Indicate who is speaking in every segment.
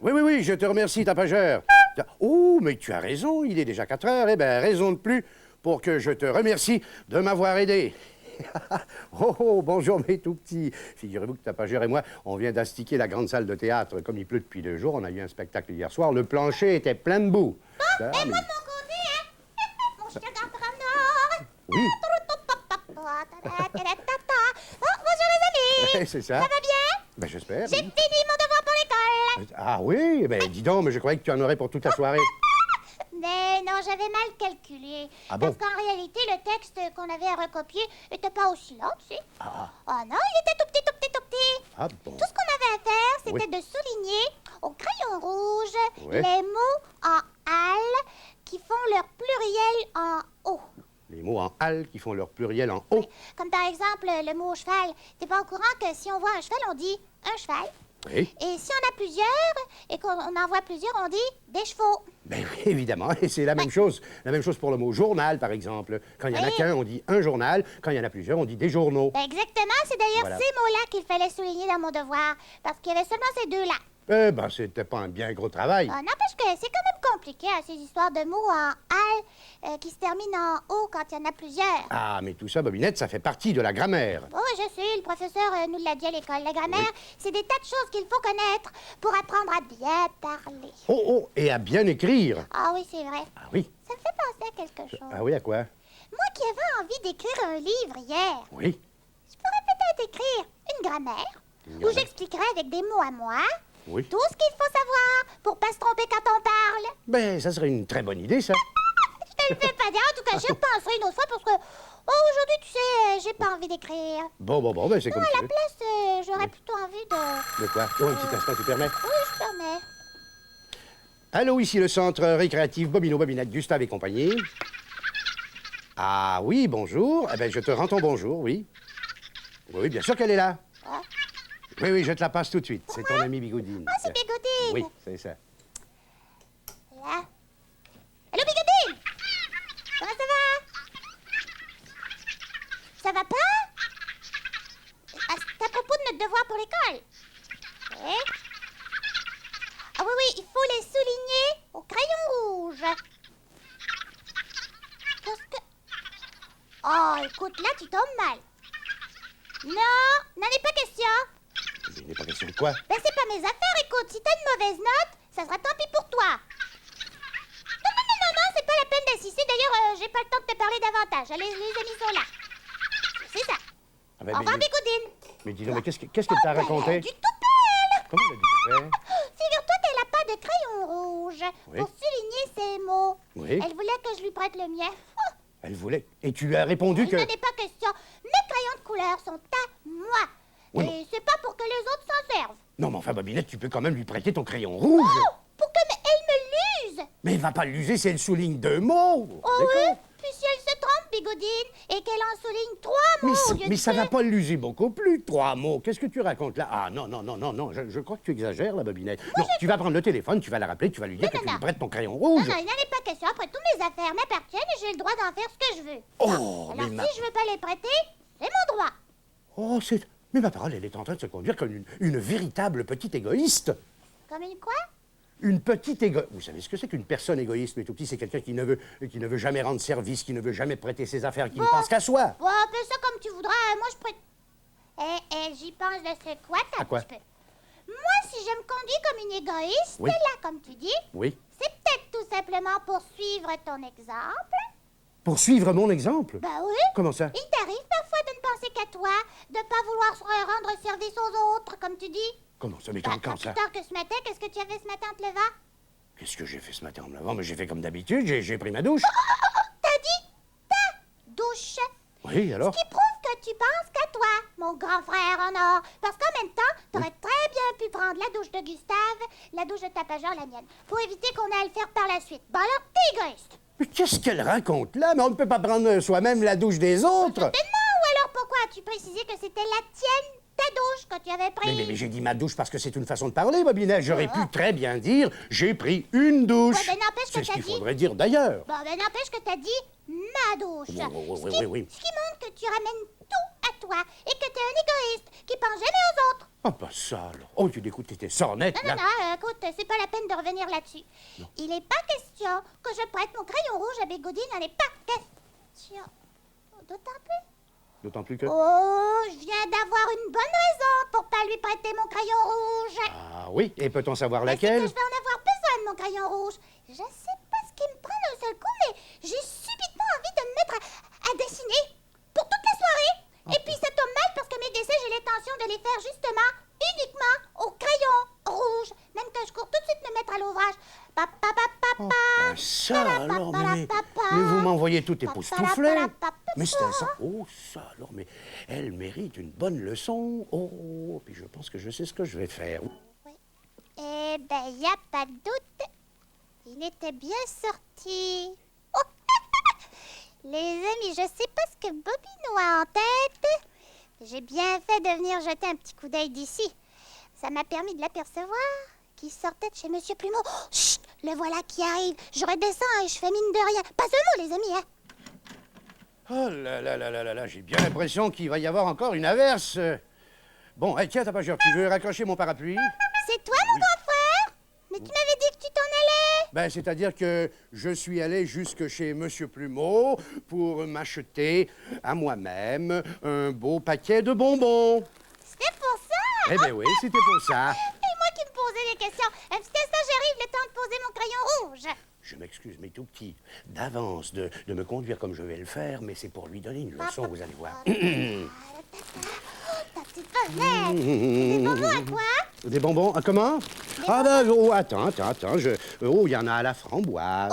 Speaker 1: Oui, je te remercie, tapageur. Oh, mais tu as raison, il est déjà 4 heures. Eh bien, raison de plus pour que je te remercie de m'avoir aidé. Oh, bonjour mes tout petits. Figurez-vous que Tapageur et moi, on vient d'astiquer la grande salle de théâtre. Comme il pleut depuis 2 jours, on a eu un spectacle hier soir. Le plancher était plein de boue.
Speaker 2: Bon, et moi de mon côté, hein, mon chien nord.
Speaker 1: Oui.
Speaker 2: Oh, bonjour les amis.
Speaker 1: C'est ça.
Speaker 2: Ça va bien?
Speaker 1: Ben, j'espère.
Speaker 2: J'ai fini mon devoir pour l'école.
Speaker 1: Ah oui? Ben, dis donc, mais je croyais que tu en aurais pour toute la soirée.
Speaker 2: Mais non, j'avais mal calculé.
Speaker 1: Ah bon?
Speaker 2: Parce qu'en réalité, le texte qu'on avait à recopier était pas aussi long, tu sais.
Speaker 1: Ah.
Speaker 2: Oh non, il était tout petit, tout petit, tout petit.
Speaker 1: Ah bon?
Speaker 2: Tout ce qu'on avait à faire, c'était
Speaker 1: Oui.
Speaker 2: de souligner au crayon rouge
Speaker 1: Ouais.
Speaker 2: les mots en al qui font leur pluriel en o.
Speaker 1: Les mots en al qui font leur pluriel en o.
Speaker 2: Comme par exemple le mot cheval. T'es pas au courant que si on voit un cheval, on dit un cheval.
Speaker 1: Oui.
Speaker 2: Et si on a plusieurs et qu'on en voit plusieurs, on dit des chevaux.
Speaker 1: Ben oui, évidemment. Et c'est la même chose. La même chose pour le mot journal, par exemple. Quand il y en a
Speaker 2: Oui.
Speaker 1: qu'un, on dit un journal. Quand il y en a plusieurs, on dit des journaux.
Speaker 2: Ben exactement, c'est d'ailleurs
Speaker 1: Voilà.
Speaker 2: ces mots-là qu'il fallait souligner dans mon devoir. Parce qu'il y avait seulement ces deux-là.
Speaker 1: Eh ben, c'était pas un bien gros travail.
Speaker 2: N'empêche que c'est quand même compliqué, hein, ces histoires de mots en al qui se terminent en o quand il y en a plusieurs.
Speaker 1: Ah, mais tout ça, Bobinette, ça fait partie de la grammaire.
Speaker 2: Oh, je sais, le professeur nous l'a dit à l'école. La grammaire, c'est des tas de choses qu'il faut connaître pour apprendre à bien parler.
Speaker 1: Oh, oh, et à bien écrire.
Speaker 2: Ah oui, c'est vrai.
Speaker 1: Ah oui.
Speaker 2: Ça me fait penser à quelque chose.
Speaker 1: Ah oui, à quoi?
Speaker 2: Moi qui avais envie d'écrire un livre hier,
Speaker 1: Oui.
Speaker 2: je pourrais peut-être écrire une grammaire où
Speaker 1: grammaire.
Speaker 2: j'expliquerai avec des mots à moi
Speaker 1: Oui.
Speaker 2: tout ce qu'il faut savoir pour pas se tromper quand on parle.
Speaker 1: Ben, ça serait une très bonne idée, ça.
Speaker 2: Je te le fais pas dire, en tout cas, j'y repenserai une autre fois parce que aujourd'hui, tu sais, j'ai pas envie d'écrire.
Speaker 1: Bon, ben, c'est comme
Speaker 2: À
Speaker 1: tu
Speaker 2: la
Speaker 1: veux.
Speaker 2: place, j'aurais plutôt envie de...
Speaker 1: De quoi? Oh, un petit instant, tu permets?
Speaker 2: Oui, je permets.
Speaker 1: Allô, ici le centre récréatif Bobino Bobinette, Gustave et compagnie. Ah oui, bonjour. Eh ben, je te rends ton bonjour, oui. Oui, bien sûr qu'elle est là.
Speaker 2: Ah.
Speaker 1: Oui, je te la passe tout de suite. C'est ton amie Bigoudine.
Speaker 2: Ah, c'est Bigoudine.
Speaker 1: Oui, c'est ça.
Speaker 2: Là. Allô, Bigoudine? Comment ça va? Ça va pas? Ah, c'est à propos de notre devoir pour l'école. Oui. Ah oui, il faut les souligner au crayon rouge. Qu'est-ce que... Oh, écoute, là, tu tombes mal. Non, n'en est pas question.
Speaker 1: Il n'est pas question de quoi?
Speaker 2: Ben, c'est pas mes affaires, écoute. Si t'as une mauvaise note, ça sera tant pis pour toi. Non, c'est pas la peine d'insister. D'ailleurs, j'ai pas le temps de te parler davantage. Les amis sont là. C'est ça.
Speaker 1: Ah ben,
Speaker 2: Au revoir, Bigoudine.
Speaker 1: mais dis donc, mais qu'est-ce qu'elle t'a raconté?
Speaker 2: Du tout belle.
Speaker 1: Comment elle a dit ça?
Speaker 2: Figure-toi qu'elle a pas de crayon rouge
Speaker 1: Oui.
Speaker 2: pour souligner ses mots.
Speaker 1: Oui.
Speaker 2: Elle voulait que je lui prête le mien. Oh,
Speaker 1: Elle voulait. Et tu lui as répondu
Speaker 2: il
Speaker 1: que...
Speaker 2: n'en est pas question. Mes crayons de couleur sont à moi.
Speaker 1: Oui,
Speaker 2: Et c'est pas pour que les autres s'en servent.
Speaker 1: Non, mais enfin, Bobinette, tu peux quand même lui prêter ton crayon rouge.
Speaker 2: Oh, pour que elle me l'use.
Speaker 1: Mais elle va pas l'user si elle souligne 2 mots.
Speaker 2: Oh oui. Puis si elle se trompe, Bigoudine, et qu'elle en souligne 3 mots au lieu de
Speaker 1: Mais ça
Speaker 2: deux.
Speaker 1: va pas l'user beaucoup plus, 3 mots. Qu'est-ce que tu racontes là? Ah non, je crois que tu exagères, la Bobinette. Non, tu vas prendre le téléphone, tu vas la rappeler, tu vas lui dire que tu lui prêtes ton crayon rouge.
Speaker 2: Non, il n'en est pas question. Après tout, mes affaires m'appartiennent et j'ai le droit d'en faire ce que je veux.
Speaker 1: Oh,
Speaker 2: Alors
Speaker 1: mais
Speaker 2: si je veux pas les prêter, c'est mon droit.
Speaker 1: Oh, c'est... Mais ma parole, elle est en train de se conduire comme une véritable petite égoïste.
Speaker 2: Comme une quoi?
Speaker 1: Une petite égoïste. Vous savez ce que c'est qu'une personne égoïste, mais tout petit, c'est quelqu'un qui ne veut jamais rendre service, qui ne veut jamais prêter ses affaires, qui ne pense qu'à soi.
Speaker 2: Bon, fais ça comme tu voudras. Moi, je prête... j'y pense de ce quoi,
Speaker 1: À quoi?
Speaker 2: Moi, si je me conduis comme une égoïste,
Speaker 1: Oui.
Speaker 2: là, comme tu dis,
Speaker 1: Oui.
Speaker 2: c'est peut-être tout simplement pour suivre ton exemple.
Speaker 1: Pour suivre mon exemple.
Speaker 2: Ben oui.
Speaker 1: Comment ça?
Speaker 2: Il t'arrive parfois de ne penser qu'à toi, de pas vouloir rendre service aux autres, comme tu dis.
Speaker 1: Comment ça? Mais
Speaker 2: Bah,
Speaker 1: quand
Speaker 2: pas
Speaker 1: ça?
Speaker 2: plus tard que ce matin, qu'est-ce que tu as fait ce matin en te levant?
Speaker 1: Qu'est-ce que j'ai fait ce matin en me lavant? Mais j'ai fait comme d'habitude, j'ai pris ma douche.
Speaker 2: T'as dit ta douche.
Speaker 1: Oui, alors?
Speaker 2: Ce qui prouve que tu penses qu'à toi, mon grand frère en or. Parce qu'en même temps, t'aurais très bien pu prendre la douche de Gustave, la douche de Tapageur, la mienne, pour éviter qu'on ait à le faire par la suite. Bah alors, t'es égoïste.
Speaker 1: Mais qu'est-ce qu'elle raconte là? Mais on ne peut pas prendre soi-même la douche des autres.
Speaker 2: Mais non, ou alors pourquoi as-tu précisé que c'était la tienne, ta douche, que tu avais pris?
Speaker 1: Mais j'ai dit ma douche parce que c'est une façon de parler, Bobinette. J'aurais pu très bien dire j'ai pris une douche.
Speaker 2: Ouais, ben n'empêche que
Speaker 1: C'est ce
Speaker 2: t'as
Speaker 1: qu'il
Speaker 2: dit.
Speaker 1: faudrait dire d'ailleurs.
Speaker 2: Bon, ben n'empêche que t'as dit ma douche.
Speaker 1: Oui.
Speaker 2: Ce qui montre que tu ramènes tout à toi et que t'es un égoïste qui pense jamais aux autres.
Speaker 1: Ah, pas ça alors. Oh, tu écoutes, t'étais sornette
Speaker 2: Non,
Speaker 1: là.
Speaker 2: non, non, écoute, c'est pas la peine de revenir là-dessus. Il n'est pas question que je prête mon crayon rouge à Bégoudi, n'en est pas question. D'autant plus.
Speaker 1: D'autant plus que.
Speaker 2: Oh, je viens d'avoir une bonne raison pour pas lui prêter mon crayon rouge.
Speaker 1: Ah oui, et peut-on savoir
Speaker 2: Mais c'est
Speaker 1: laquelle?
Speaker 2: que je vais en avoir besoin de mon crayon rouge. Je sais pas ce qui me prend d'un seul coup, mais j'ai subitement envie de me mettre à dessiner pour toute la soirée. Et puis ça tombe mal parce que mes dessins, j'ai l'intention de les faire justement, uniquement au crayon rouge. Même que je cours tout de suite me mettre à l'ouvrage. Papa, papa,
Speaker 1: Ah, ça alors, mais vous m'envoyez tout époustouflé. Mais c'est un sang. Oh, ça alors, mais elle mérite une bonne leçon. Oh, puis je pense que je sais ce que je vais faire.
Speaker 2: Oui. Eh ben, y a pas de doute. Il était bien sorti. Oh. Les amis, je sais pas ce que Bobino a en tête. J'ai bien fait de venir jeter un petit coup d'œil d'ici. Ça m'a permis de l'apercevoir qui sortait de chez Monsieur Plumeau. Oh, chut, le voilà qui arrive. Je redescends et je fais mine de rien. Pas un mot, les amis, hein.
Speaker 1: Oh là, j'ai bien l'impression qu'il va y avoir encore une averse. Bon, hey, tiens, Tapageur, tu veux raccrocher mon parapluie?
Speaker 2: C'est toi, mon grand frère? Mais tu m'avais dit que tu t'en allais.
Speaker 1: Ben, c'est-à-dire que je suis allé jusque chez Monsieur Plumeau pour m'acheter à moi-même un beau paquet de bonbons.
Speaker 2: C'était pour ça.
Speaker 1: Eh ben oui, c'était pour ça.
Speaker 2: Et moi qui me posais des questions. Un petit instant, j'arrive, le temps de poser mon crayon rouge.
Speaker 1: Je m'excuse, mais tout petit, d'avance de me conduire comme je vais le faire, mais c'est pour lui donner une leçon, vous allez voir.
Speaker 2: Ta petite fenêtre. Des bonbons à quoi?
Speaker 1: Des bonbons, ah, comment? Ah ben, oh, attends, oh, il y en a à la framboise,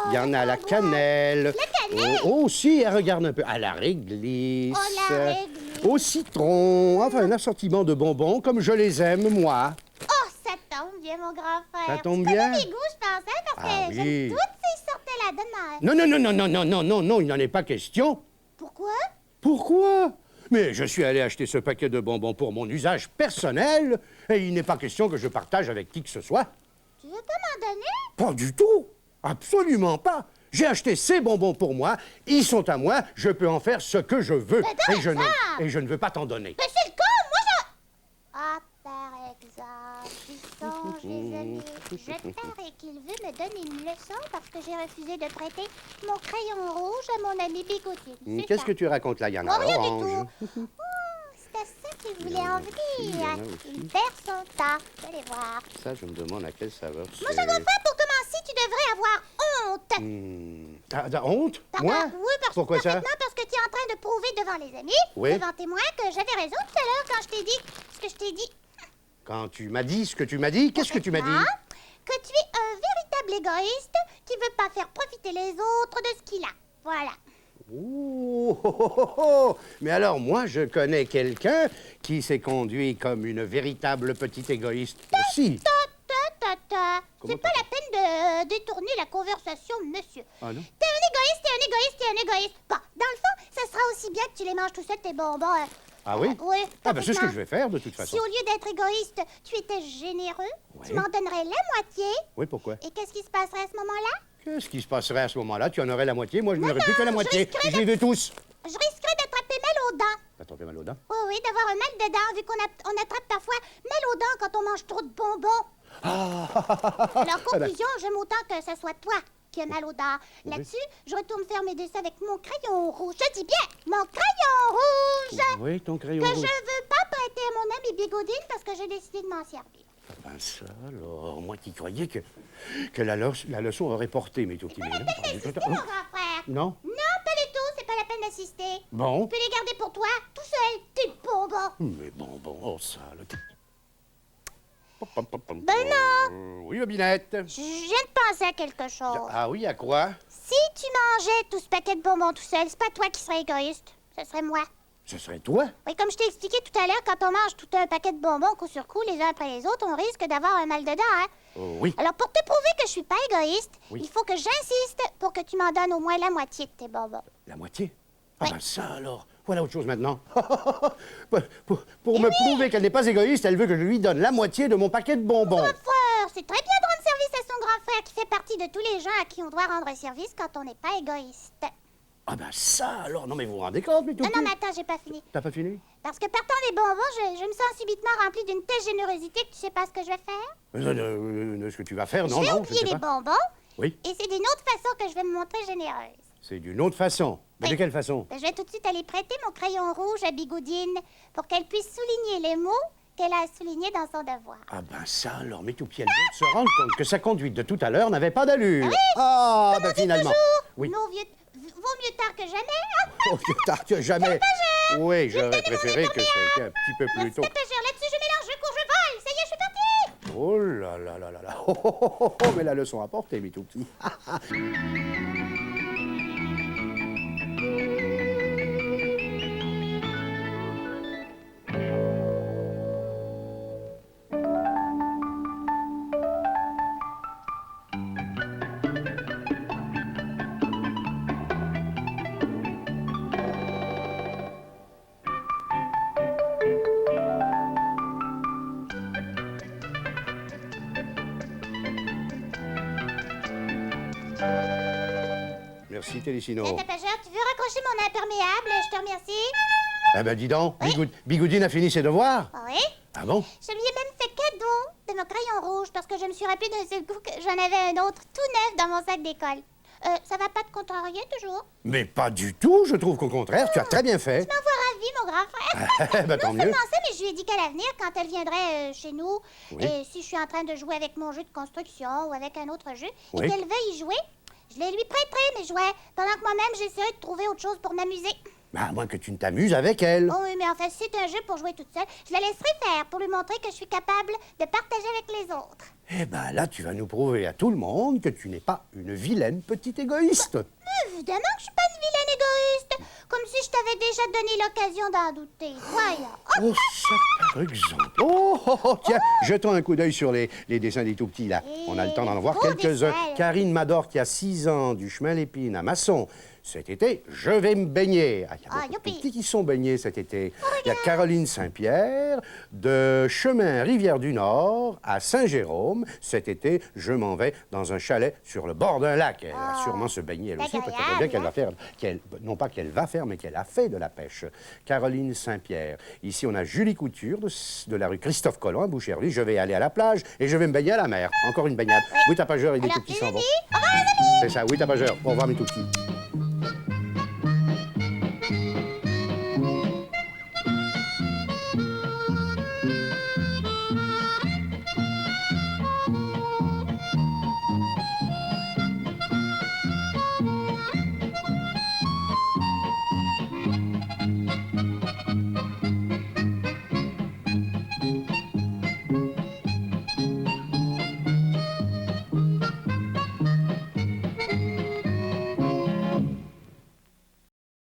Speaker 1: il y en a à la cannelle.
Speaker 2: La cannelle?
Speaker 1: Oh, si, regarde un peu, à la réglisse.
Speaker 2: Oh, la réglisse.
Speaker 1: Au citron, enfin, un assortiment de bonbons comme je les aime, moi.
Speaker 2: Oh, ça tombe bien, mon grand frère.
Speaker 1: Ça tombe
Speaker 2: Tu connais
Speaker 1: bien?
Speaker 2: mes goûts, je pense, hein, parce
Speaker 1: Ah
Speaker 2: que
Speaker 1: oui.
Speaker 2: j'aime toutes ces sortes-là. Donne-moi.
Speaker 1: Non, il n'en est pas question.
Speaker 2: Pourquoi?
Speaker 1: Pourquoi? Mais je suis allé acheter ce paquet de bonbons pour mon usage personnel, et il n'est pas question que je partage avec qui que ce soit.
Speaker 2: Tu veux pas m'en donner?
Speaker 1: Pas du tout. Absolument pas. J'ai acheté ces bonbons pour moi, ils sont à moi, je peux en faire ce que je veux.
Speaker 2: Mais
Speaker 1: Et je,
Speaker 2: donne ça.
Speaker 1: et je ne veux pas t'en donner.
Speaker 2: Mais c'est le cas, moi je... Ah, par exemple, il songe, les amis. Je parie qu'il veut me donner une leçon parce que j'ai refusé de prêter mon crayon rouge à mon ami Bigoudine.
Speaker 1: Qu'est-ce que tu racontes là, Yana?
Speaker 2: Oh, rien du
Speaker 1: Orange.
Speaker 2: tout. C'est à ça qu'il voulait en
Speaker 1: Il y en a
Speaker 2: venir.
Speaker 1: aussi.
Speaker 2: Il perd son temps. Vous allez voir.
Speaker 1: Ça, je me demande à quelle saveur
Speaker 2: Mon cher grand frère, pour commencer, tu devrais avoir honte.
Speaker 1: T'as honte?
Speaker 2: Pardon?
Speaker 1: Moi?
Speaker 2: Oui,
Speaker 1: Pourquoi ça?
Speaker 2: parfaitement parce que tu es en train de prouver devant les amis,
Speaker 1: Oui.
Speaker 2: devant témoins, que j'avais raison tout à l'heure quand je t'ai dit ce que je t'ai dit.
Speaker 1: Quand tu m'as dit ce que tu m'as dit, qu'est-ce que tu m'as dit?
Speaker 2: Parfaitement, que tu es un véritable égoïste qui veut pas faire profiter les autres de ce qu'il a. Voilà.
Speaker 1: Oh. Mais alors, moi, je connais quelqu'un qui s'est conduit comme une véritable petite égoïste aussi.
Speaker 2: C'est
Speaker 1: Comment
Speaker 2: pas la peine de détourner la conversation, monsieur.
Speaker 1: Ah non?
Speaker 2: T'es un égoïste. Bon, dans le fond, ça sera aussi bien que tu les manges tout seul, tes bonbons.
Speaker 1: Ah oui?
Speaker 2: Oui,
Speaker 1: Ah ben c'est ce que
Speaker 2: parfaitement.
Speaker 1: je vais faire de toute façon.
Speaker 2: Si au lieu d'être égoïste, tu étais généreux,
Speaker 1: Ouais.
Speaker 2: tu m'en donnerais la moitié.
Speaker 1: Oui, pourquoi?
Speaker 2: Et qu'est-ce qui se passerait à ce moment-là?
Speaker 1: Qu'est-ce qui se passerait à ce moment-là? Tu en aurais la moitié, moi je n'aurais plus que la
Speaker 2: je
Speaker 1: moitié.
Speaker 2: risquerais
Speaker 1: Je les veux tous.
Speaker 2: Je risquerais d'attraper mal aux dents.
Speaker 1: T'as tombé mal aux dents?
Speaker 2: Oui, d'avoir un mal de dents, vu qu'on attrape parfois mal aux dents quand on mange trop de bonbons. Alors, conclusion, j'aime autant que ce soit toi qui as mal aux dents. Là-dessus, je retourne faire mes dessins avec mon crayon rouge. Je dis bien, mon crayon rouge!
Speaker 1: Oui, ton crayon
Speaker 2: Que
Speaker 1: rouge.
Speaker 2: je veux pas prêter à mon ami Bigoudine parce que j'ai décidé de m'en servir.
Speaker 1: Ben ça, alors, moi qui croyais que la leçon aurait porté, mais tout petit
Speaker 2: Pas la peine d'assister, mon grand frère.
Speaker 1: Non?
Speaker 2: Non, pas du tout, c'est pas la peine d'assister.
Speaker 1: Bon.
Speaker 2: Tu peux les garder pour toi, tout seul, tes bonbons.
Speaker 1: Mais bon, oh ça, là.
Speaker 2: Ben non!
Speaker 1: Oui, Bobinette.
Speaker 2: Je viens de penser à quelque chose.
Speaker 1: Ah oui, à quoi?
Speaker 2: Si tu mangeais tout ce paquet de bonbons tout seul, c'est pas toi qui serais égoïste, ce serait moi.
Speaker 1: Ce serait toi?
Speaker 2: Oui, comme je t'ai expliqué tout à l'heure, quand on mange tout un paquet de bonbons coup sur coup, les uns après les autres, on risque d'avoir un mal dedans, hein?
Speaker 1: Oh, oui.
Speaker 2: Alors, pour te prouver que je suis pas égoïste,
Speaker 1: Oui.
Speaker 2: il faut que j'insiste pour que tu m'en donnes au moins la moitié de tes bonbons.
Speaker 1: La moitié? Ah
Speaker 2: Oui.
Speaker 1: ben ça alors, voilà autre chose maintenant. Pour me prouver qu'elle n'est pas égoïste, elle veut que je lui donne la moitié de mon paquet de bonbons.
Speaker 2: Grand frère, c'est très bien de rendre service à son grand frère qui fait partie de tous les gens à qui on doit rendre service quand on n'est pas égoïste.
Speaker 1: Ah ben ça alors, non mais vous vous rendez compte, mais tout
Speaker 2: Non, non, mais attends, j'ai pas fini.
Speaker 1: T'as pas fini?
Speaker 2: Parce que partant des bonbons, je me sens subitement remplie d'une telle générosité que tu sais pas ce que je vais faire.
Speaker 1: Ce que tu vas faire, non,
Speaker 2: je vais
Speaker 1: non,
Speaker 2: oublier
Speaker 1: je sais
Speaker 2: les
Speaker 1: pas.
Speaker 2: bonbons.
Speaker 1: Oui.
Speaker 2: Et c'est d'une autre façon que je vais me montrer généreuse.
Speaker 1: C'est d'une autre façon. Mais de
Speaker 2: Oui.
Speaker 1: quelle façon?
Speaker 2: Ben, je vais tout de suite aller prêter mon crayon rouge à Bigoudine pour qu'elle puisse souligner les mots qu'elle a soulignés dans son devoir.
Speaker 1: Ah ben ça alors, mais tout pied, elle vient de se rendre compte que sa conduite de tout à l'heure n'avait pas d'allure.
Speaker 2: Oui.
Speaker 1: Ah,
Speaker 2: Comme
Speaker 1: ben
Speaker 2: on dit
Speaker 1: finalement.
Speaker 2: toujours,
Speaker 1: Oui.
Speaker 2: vaut mieux tard que jamais.
Speaker 1: Oh, mieux tard que jamais. Oui, j'aurais
Speaker 2: donner mon
Speaker 1: préféré que ça ait été un petit peu plus
Speaker 2: Merci,
Speaker 1: tôt.
Speaker 2: tapageur. Là-dessus, je mélange, je cours, je vole. Ça y est, je suis partie.
Speaker 1: Oh là là là là là. Oh, oh, oh, oh, oh, mais la leçon à porter, mes tout petits. Merci, Télésino.
Speaker 2: Tapageur, tu veux raccrocher mon imperméable? Je te remercie.
Speaker 1: Eh ben, dis donc, Bigoudine a fini ses devoirs?
Speaker 2: Oui.
Speaker 1: Ah bon?
Speaker 2: Je lui ai même fait cadeau de mon crayon rouge parce que je me suis rappelé d'un seul coup que j'en avais un autre tout neuf dans mon sac d'école. Ça va pas te contrarier toujours?
Speaker 1: Mais pas du tout, je trouve qu'au contraire, tu as très bien fait.
Speaker 2: Je m'en vois ravi, mon grand frère.
Speaker 1: Ben, tant
Speaker 2: Non
Speaker 1: mieux.
Speaker 2: seulement ça, mais je lui ai dit qu'à l'avenir, quand elle viendrait chez nous,
Speaker 1: Oui.
Speaker 2: et si je suis en train de jouer avec mon jeu de construction ou avec un autre jeu,
Speaker 1: Oui.
Speaker 2: et qu'elle veuille y jouer, je les lui prêterai mes jouets, pendant que moi-même j'essaierai de trouver autre chose pour m'amuser.
Speaker 1: Ben, à moins que tu ne t'amuses avec elle.
Speaker 2: Oh oui, mais enfin, si c'est un jeu pour jouer toute seule, je la laisserai faire pour lui montrer que je suis capable de partager avec les autres.
Speaker 1: Eh ben là, tu vas nous prouver à tout le monde que tu n'es pas une vilaine petite égoïste.
Speaker 2: Mais évidemment que je suis pas une vilaine égoïste, comme si je t'avais déjà donné l'occasion d'en douter. Voyons.
Speaker 1: Oh, ça, par exemple. Oh, oh, oh, tiens, jetons un coup d'œil sur les dessins des tout-petits, là. On a le temps d'en voir
Speaker 2: beaux
Speaker 1: quelques-uns.
Speaker 2: dessins.
Speaker 1: Karine Mador, qui a 6 ans, du chemin Lépine à Masson. Cet été, je vais me baigner. Ah, il y a beaucoup de
Speaker 2: youpi.
Speaker 1: tout-petits qui sont baignés cet été. Il y a Caroline Saint-Pierre, de chemin Rivière-du-Nord à Saint-Jérôme. Cet été, je m'en vais dans un chalet sur le bord d'un lac. Elle va sûrement se baigner elle aussi,
Speaker 2: c'est
Speaker 1: parce que
Speaker 2: agréable,
Speaker 1: bien qu'elle va
Speaker 2: hein?
Speaker 1: faire, non pas qu'elle va faire, mais qu'elle a fait de la pêche. Caroline Saint-Pierre. Ici, on a Julie Couture de la rue Christophe Colomb à Boucherville. Je vais aller à la plage et je vais me baigner à la mer. Encore une baignade. Oui, tapageur et des
Speaker 2: Alors,
Speaker 1: tout petits
Speaker 2: les
Speaker 1: s'en vont.
Speaker 2: amis, au revoir les amis.
Speaker 1: C'est ça, oui, tapageur. Au revoir, mes tout petits.